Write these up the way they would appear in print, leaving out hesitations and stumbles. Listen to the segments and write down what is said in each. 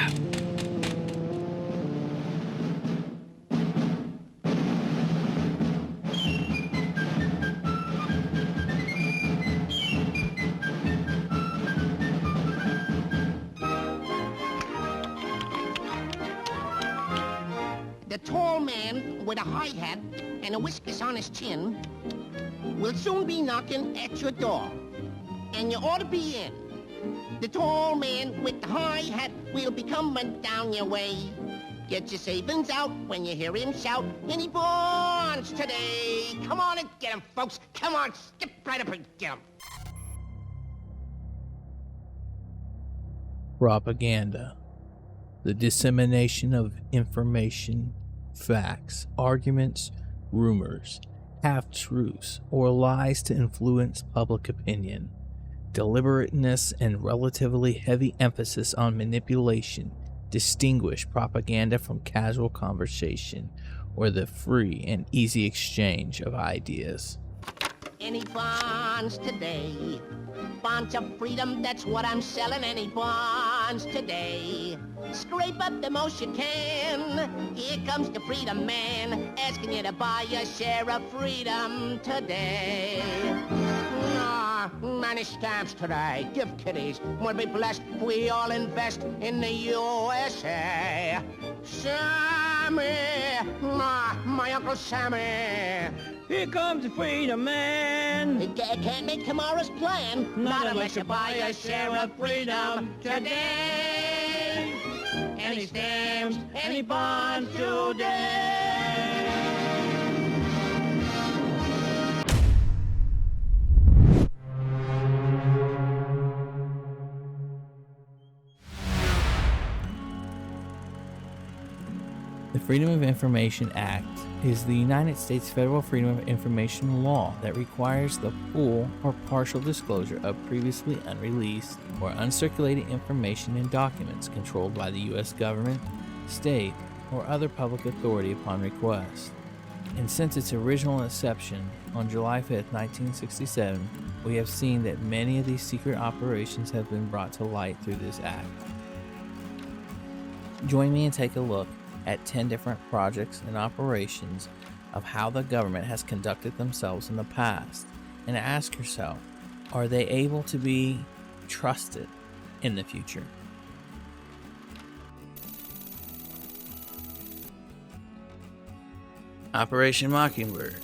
The tall man with a high hat and a whiskers on his chin will soon be knocking at your door, and you ought to be in. The tall man with the high hat will be coming down your way. Get your savings out when you hear him shout, any bonds today? Come on and get him, folks. Come on, skip right up and get him. Propaganda. The dissemination of information, facts, arguments, rumors, half-truths, or lies to influence public opinion. Deliberateness and relatively heavy emphasis on manipulation distinguish propaganda from casual conversation or the free and easy exchange of ideas. Any bonds today? Bonds of freedom, that's what I'm selling. Any bonds today? Scrape up the most you can. Here comes the freedom man, asking you to buy a share of freedom today. Many scams today. Give kiddies. We'll be blessed if we all invest in the USA. Sammy, my Uncle Sammy. Here comes the freedom man. Can't make tomorrow's plan. Not unless you buy a share of freedom today. Any stamps, any bonds today. The Freedom of Information Act is the United States federal freedom of information law that requires the full or partial disclosure of previously unreleased or uncirculated information and documents controlled by the U.S. government, state, or other public authority upon request. And since its original inception on July 5, 1967, we have seen that many of these secret operations have been brought to light through this act. Join me and take a look at 10 different projects and operations of how the government has conducted themselves in the past, and ask yourself, are they able to be trusted in the future? Operation Mockingbird.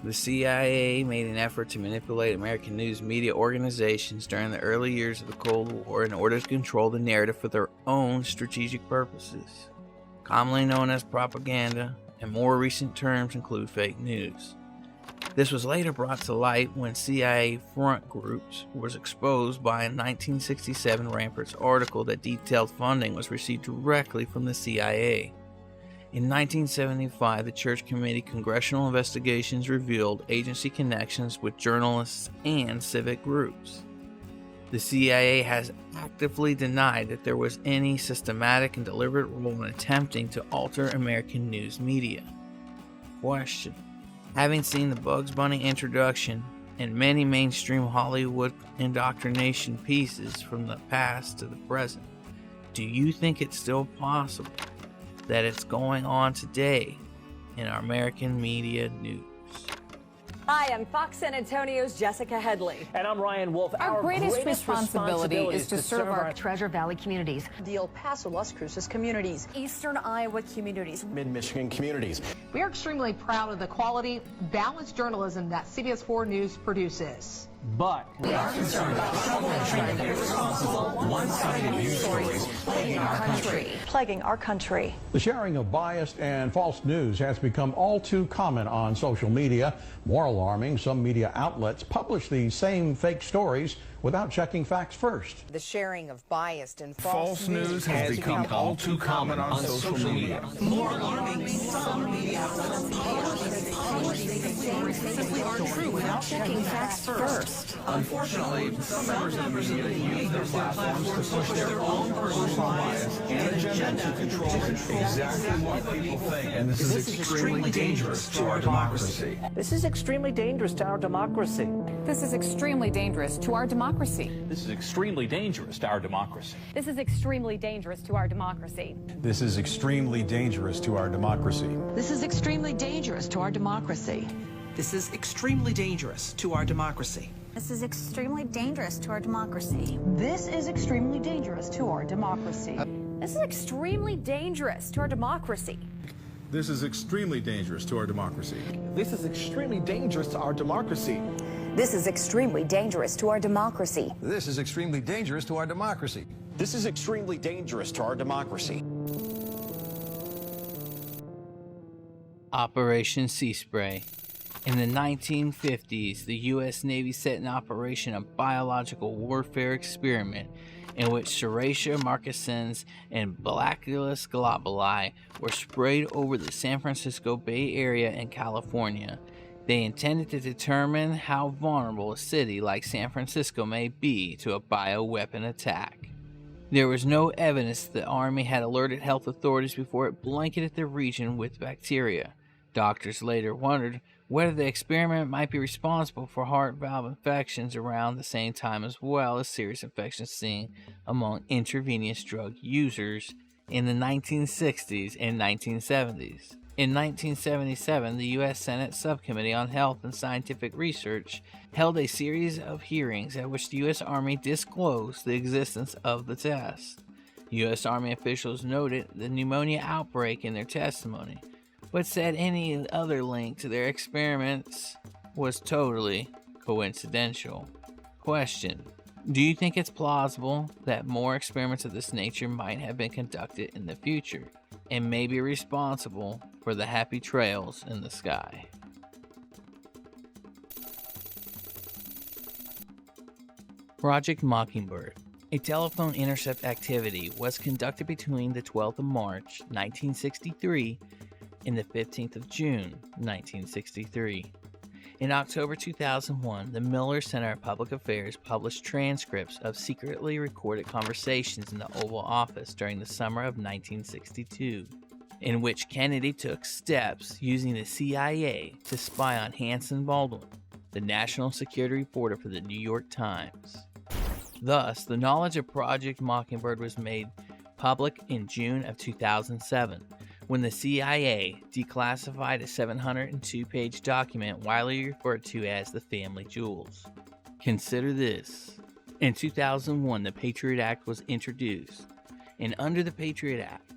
The CIA made an effort to manipulate American news media organizations during the early years of the Cold War in order to control the narrative for their own strategic purposes, commonly known as propaganda, and more recent terms include fake news. This was later brought to light when CIA front groups was exposed by a 1967 Ramparts article that detailed funding was received directly from the CIA. In 1975, the Church Committee Congressional Investigations revealed agency connections with journalists and civic groups. The CIA has actively denied that there was any systematic and deliberate role in attempting to alter American news media. Question: having seen the Bugs Bunny introduction and many mainstream Hollywood indoctrination pieces from the past to the present, do you think it's still possible that it's going on today in our American media news? Hi, I'm Fox San Antonio's Jessica Headley. And I'm Ryan Wolf. Our greatest responsibility is to serve our Treasure Valley communities, the El Paso, Las Cruces communities, Eastern Iowa communities, Mid-Michigan communities. We are extremely proud of the quality, balanced journalism that CBS 4 News produces. But we are concerned about trouble and irresponsible, one-sided news stories plaguing our country. The sharing of biased and false news has become all too common on social media. More alarming, some media outlets publish these same fake stories without checking facts first. The sharing of biased and false news has become all too common on social media. More alarming, some media outlets publish these stories simply aren't true without checking facts first. Unfortunately, some members of the media use their platforms to push their own personal bias and agenda to control exactly what people think. And this is extremely dangerous to our democracy. This is extremely dangerous to our democracy. This is extremely dangerous to our democracy. This is extremely dangerous to our democracy. This is extremely dangerous to our democracy. This is extremely dangerous to our democracy. This is extremely dangerous to our democracy. This is extremely dangerous to our democracy. This is extremely dangerous to our democracy. This is extremely dangerous to our democracy. This is extremely dangerous to our democracy. This is extremely dangerous to our democracy. This is extremely dangerous to our democracy. This is extremely dangerous to our democracy. This is extremely dangerous to our democracy. This is extremely dangerous to our democracy. Operation Sea Spray. In the 1950s, the U.S. Navy set in operation a biological warfare experiment in which Serratia marcescens and Bacillus globuli were sprayed over the San Francisco Bay Area in California. They intended to determine how vulnerable a city like San Francisco may be to a bioweapon attack. There was no evidence that the Army had alerted health authorities before it blanketed the region with bacteria. Doctors later wondered whether the experiment might be responsible for heart valve infections around the same time, as well as serious infections seen among intravenous drug users in the 1960s and 1970s. In 1977, the U.S. Senate Subcommittee on Health and Scientific Research held a series of hearings at which the U.S. Army disclosed the existence of the test. U.S. Army officials noted the pneumonia outbreak in their testimony, but said any other link to their experiments was totally coincidental. Question: do you think it's plausible that more experiments of this nature might have been conducted in the future and may be responsible for the happy trails in the sky? Project Mockingbird. A telephone intercept activity was conducted between the 12th of March, 1963 and the 15th of June, 1963. In October 2001, the Miller Center of Public Affairs published transcripts of secretly recorded conversations in the Oval Office during the summer of 1962, in which Kennedy took steps using the CIA to spy on Hanson Baldwin, the national security reporter for the New York Times. Thus, the knowledge of Project Mockingbird was made public in June of 2007, when the CIA declassified a 702-page document widely referred to as the Family Jewels. Consider this. In 2001, the Patriot Act was introduced, and under the Patriot Act,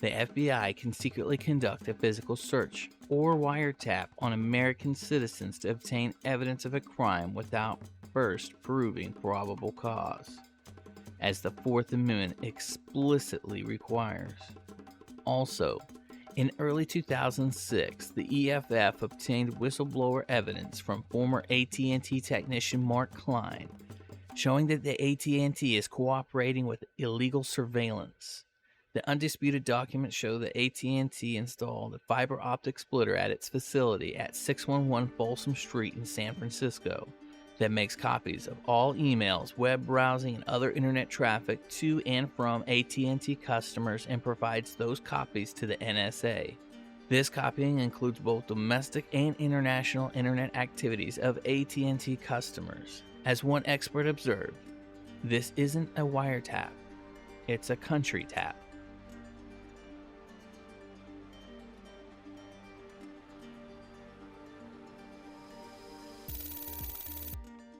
the FBI can secretly conduct a physical search or wiretap on American citizens to obtain evidence of a crime without first proving probable cause, as the Fourth Amendment explicitly requires. Also, in early 2006, the EFF obtained whistleblower evidence from former AT&T technician Mark Klein, showing that the AT&T is cooperating with illegal surveillance. The undisputed documents show that AT&T installed a fiber optic splitter at its facility at 611 Folsom Street in San Francisco that makes copies of all emails, web browsing, and other internet traffic to and from AT&T customers and provides those copies to the NSA. This copying includes both domestic and international internet activities of AT&T customers. As one expert observed, this isn't a wiretap, it's a country tap.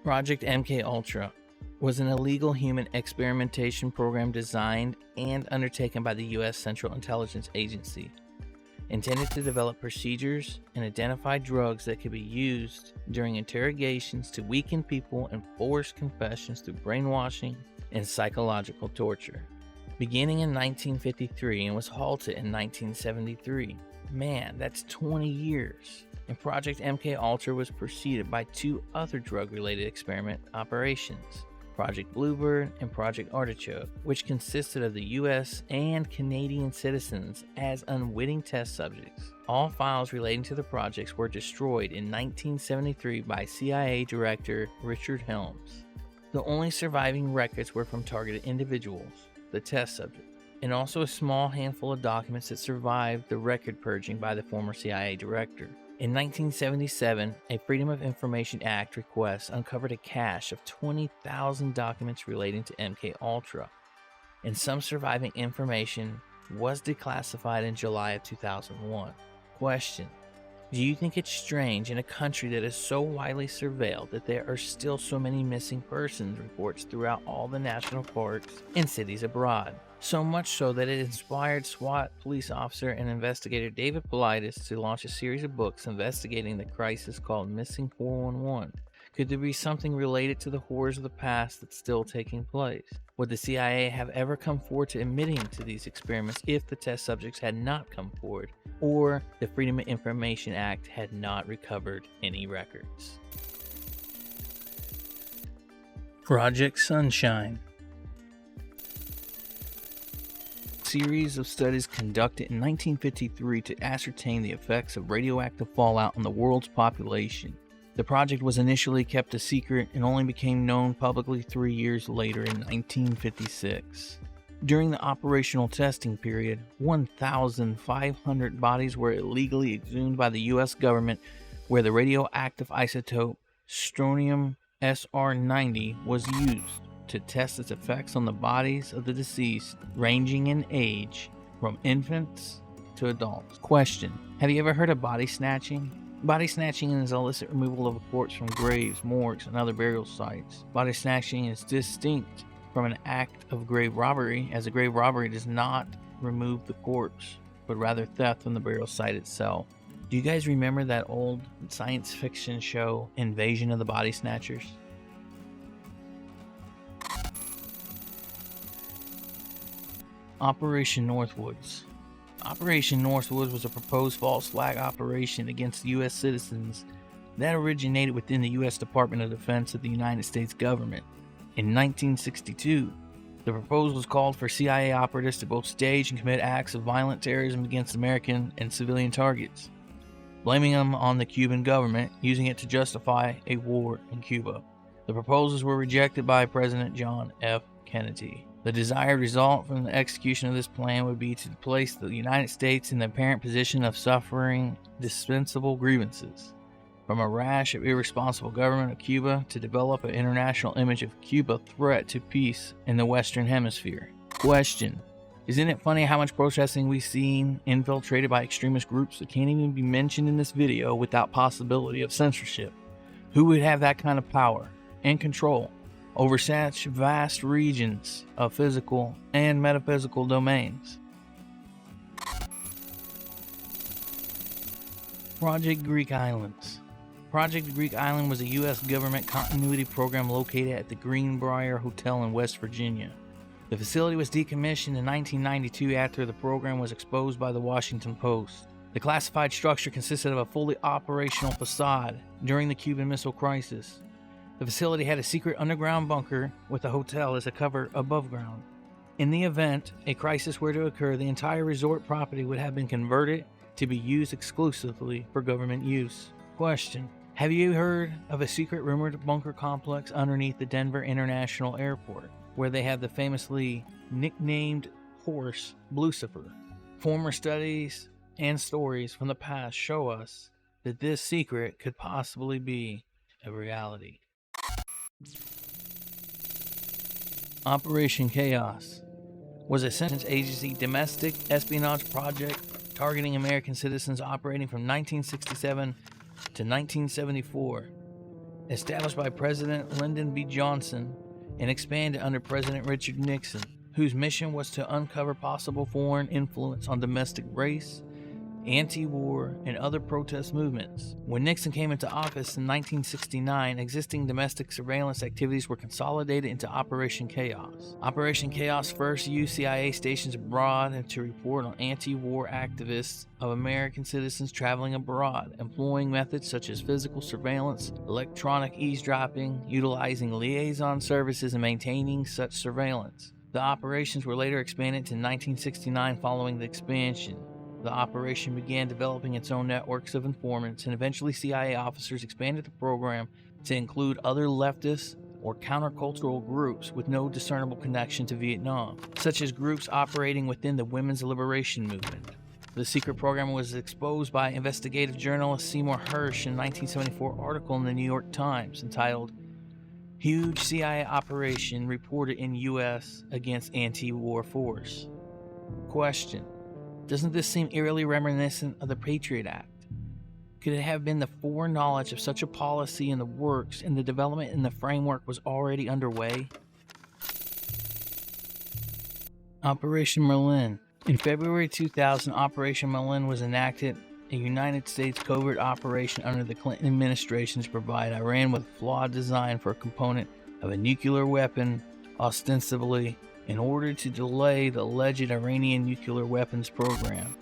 Project MKUltra was an illegal human experimentation program designed and undertaken by the U.S. Central Intelligence Agency, intended to develop procedures and identify drugs that could be used during interrogations to weaken people and force confessions through brainwashing and psychological torture. Beginning in 1953 and was halted in 1973. Man, that's 20 years. And Project MKUltra was preceded by two other drug-related experiment operations. Project Bluebird, and Project Artichoke, which consisted of the US and Canadian citizens as unwitting test subjects. All files relating to the projects were destroyed in 1973 by CIA Director Richard Helms. The only surviving records were from targeted individuals, the test subjects, and also a small handful of documents that survived the record purging by the former CIA director. In 1977, a Freedom of Information Act request uncovered a cache of 20,000 documents relating to MKUltra, and some surviving information was declassified in July of 2001. Question: do you think it's strange in a country that is so widely surveilled that there are still so many missing persons reports throughout all the national parks and cities abroad? So much so that it inspired SWAT police officer and investigator David Paulides to launch a series of books investigating the crisis called Missing 411. Could there be something related to the horrors of the past that's still taking place? Would the CIA have ever come forward to admitting to these experiments if the test subjects had not come forward, or the Freedom of Information Act had not recovered any records? Project Sunshine. Series of studies conducted in 1953 to ascertain the effects of radioactive fallout on the world's population. The project was initially kept a secret and only became known publicly 3 years later in 1956. During the operational testing period, 1,500 bodies were illegally exhumed by the U.S. government, where the radioactive isotope strontium SR-90 was used to test its effects on the bodies of the deceased, ranging in age from infants to adults. Question: have you ever heard of body snatching? Body snatching is illicit removal of a corpse from graves, morgues, and other burial sites. Body snatching is distinct from an act of grave robbery, as a grave robbery does not remove the corpse, but rather theft from the burial site itself. Do you guys remember that old science fiction show, Invasion of the Body Snatchers? Operation Northwoods. Operation Northwoods was a proposed false flag operation against U.S. citizens that originated within the U.S. Department of Defense of the United States government. In 1962, the proposal was called for CIA operatives to both stage and commit acts of violent terrorism against American and civilian targets, blaming them on the Cuban government, using it to justify a war in Cuba. The proposals were rejected by President John F. Kennedy. The desired result from the execution of this plan would be to place the United States in the apparent position of suffering dispensable grievances from a rash of irresponsible government of Cuba, to develop an international image of Cuba threat to peace in the Western Hemisphere. Question: isn't it funny how much protesting we've seen infiltrated by extremist groups that can't even be mentioned in this video without possibility of censorship? Who would have that kind of power and control over such vast regions of physical and metaphysical domains? Project Greek Islands. Project Greek Island was a U.S. government continuity program located at the Greenbrier Hotel in West Virginia. The facility was decommissioned in 1992 after the program was exposed by the Washington Post. The classified structure consisted of a fully operational facade during the Cuban Missile Crisis. The facility had a secret underground bunker with a hotel as a cover above ground. In the event a crisis were to occur, the entire resort property would have been converted to be used exclusively for government use. Question: have you heard of a secret rumored bunker complex underneath the Denver International Airport, where they have the famously nicknamed horse Lucifer? Former studies and stories from the past show us that this secret could possibly be a reality. Operation Chaos was a intelligence agency domestic espionage project targeting American citizens operating from 1967 to 1974. Established by President Lyndon B. Johnson and expanded under President Richard Nixon, whose mission was to uncover possible foreign influence on domestic race anti-war, and other protest movements. When Nixon came into office in 1969, existing domestic surveillance activities were consolidated into Operation Chaos. Operation Chaos first used CIA stations abroad to report on anti-war activists of American citizens traveling abroad, employing methods such as physical surveillance, electronic eavesdropping, utilizing liaison services, and maintaining such surveillance. The operations were later expanded to 1969 following the expansion. The operation began developing its own networks of informants, and eventually CIA officers expanded the program to include other leftist or countercultural groups with no discernible connection to Vietnam, such as groups operating within the women's liberation movement. The secret program was exposed by investigative journalist Seymour Hersh in a 1974 article in the New York Times entitled "Huge CIA Operation Reported in U.S. Against Anti-War Force." Question: doesn't this seem eerily reminiscent of the Patriot Act? Could it have been the foreknowledge of such a policy in the works and the development in the framework was already underway? Operation Merlin. In February 2000, Operation Merlin was enacted, a United States covert operation under the Clinton administration to provide Iran with a flawed design for a component of a nuclear weapon, ostensibly in order to delay the alleged Iranian nuclear weapons program.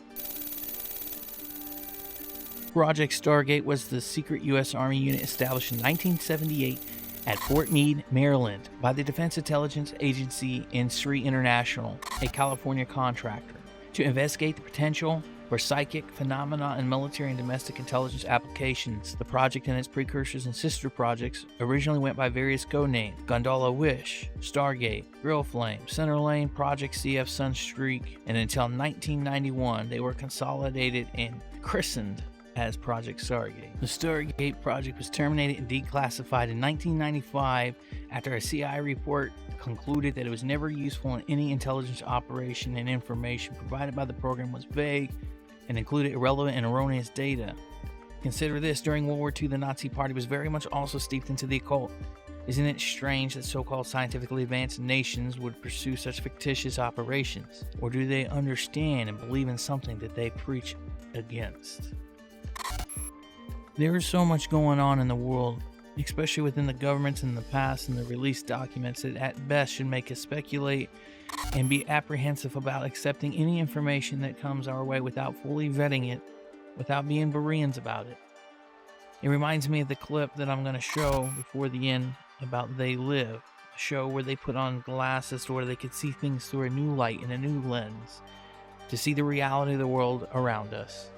Project Stargate was the secret U.S. Army unit established in 1978 at Fort Meade, Maryland, by the Defense Intelligence Agency and SRI International, a California contractor, to investigate the potential for psychic phenomena in military and domestic intelligence applications. The project and its precursors and sister projects originally went by various code names: Gondola Wish, Stargate, Grill Flame, Center Lane, Project CF Sunstreak, and until 1991 they were consolidated and christened as Project Stargate. The Stargate project was terminated and declassified in 1995 after a CIA report concluded that it was never useful in any intelligence operation, and information provided by the program was vague and included irrelevant and erroneous data. Consider this: during World War II, the Nazi Party was very much also steeped into the occult. Isn't it strange that so-called scientifically advanced nations would pursue such fictitious operations? Or do they understand and believe in something that they preach against? There is so much going on in the world, especially within the governments in the past and the released documents, that at best should make us speculate and be apprehensive about accepting any information that comes our way without fully vetting it, without being Bereans about it. It reminds me of the clip that I'm going to show before the end about They Live, a show where they put on glasses so where they could see things through a new light and a new lens, to see the reality of the world around us.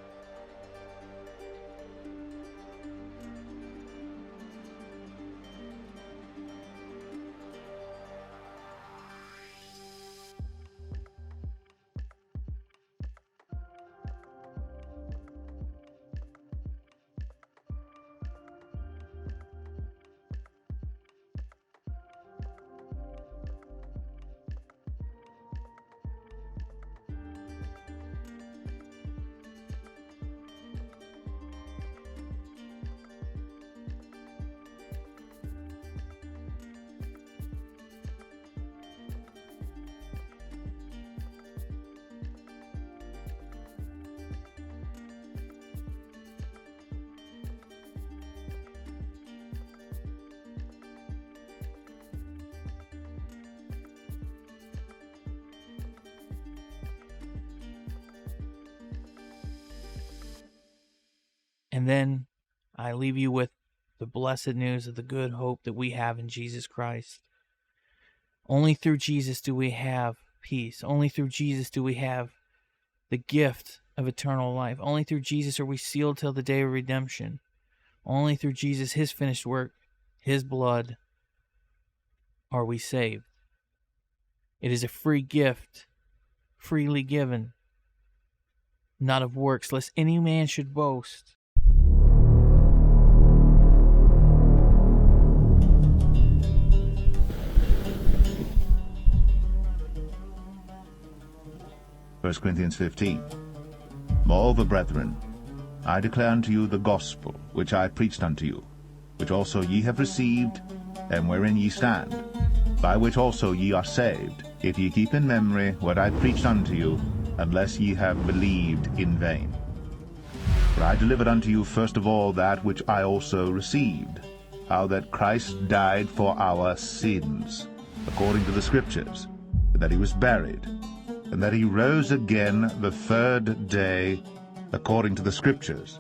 And then I leave you with the blessed news of the good hope that we have in Jesus Christ. Only through Jesus do we have peace. Only through Jesus do we have the gift of eternal life. Only through Jesus are we sealed till the day of redemption. Only through Jesus, His finished work, His blood, are we saved. It is a free gift, freely given, not of works, lest any man should boast. First Corinthians 15. Moreover, brethren, I declare unto you the gospel which I preached unto you, which also ye have received, and wherein ye stand, by which also ye are saved, if ye keep in memory what I preached unto you, unless ye have believed in vain. For I delivered unto you first of all that which I also received, how that Christ died for our sins, according to the Scriptures, and that he was buried, and that he rose again the third day, according to the Scriptures,